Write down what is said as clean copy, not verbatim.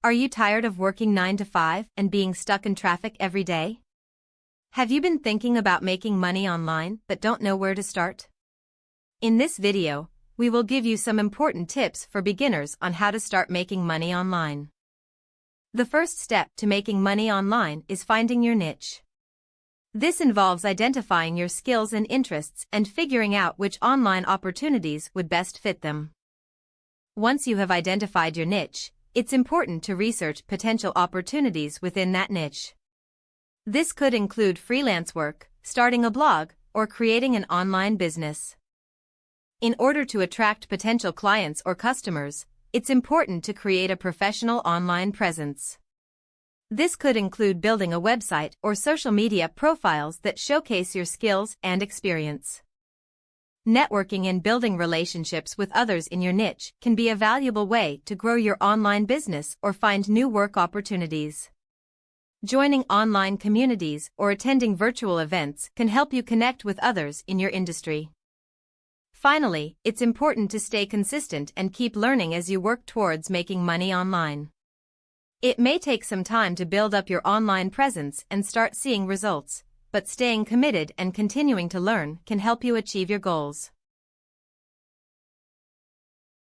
Are you tired of working 9 to 5 and being stuck in traffic every day? Have you been thinking about making money online but don't know where to start? In this video, we will give you some important tips for beginners on how to start making money online. The first step to making money online is finding your niche. This involves identifying your skills and interests and figuring out which online opportunities would best fit them. Once you have identified your niche, it's important to research potential opportunities within that niche. This could include freelance work, starting a blog, or creating an online business. In order to attract potential clients or customers, it's important to create a professional online presence. This could include building a website or social media profiles that showcase your skills and experience. Networking and building relationships with others in your niche can be a valuable way to grow your online business or find new work opportunities. Joining online communities or attending virtual events can help you connect with others in your industry. Finally, it's important to stay consistent and keep learning as you work towards making money online. It may take some time to build up your online presence and start seeing results, but staying committed and continuing to learn can help you achieve your goals.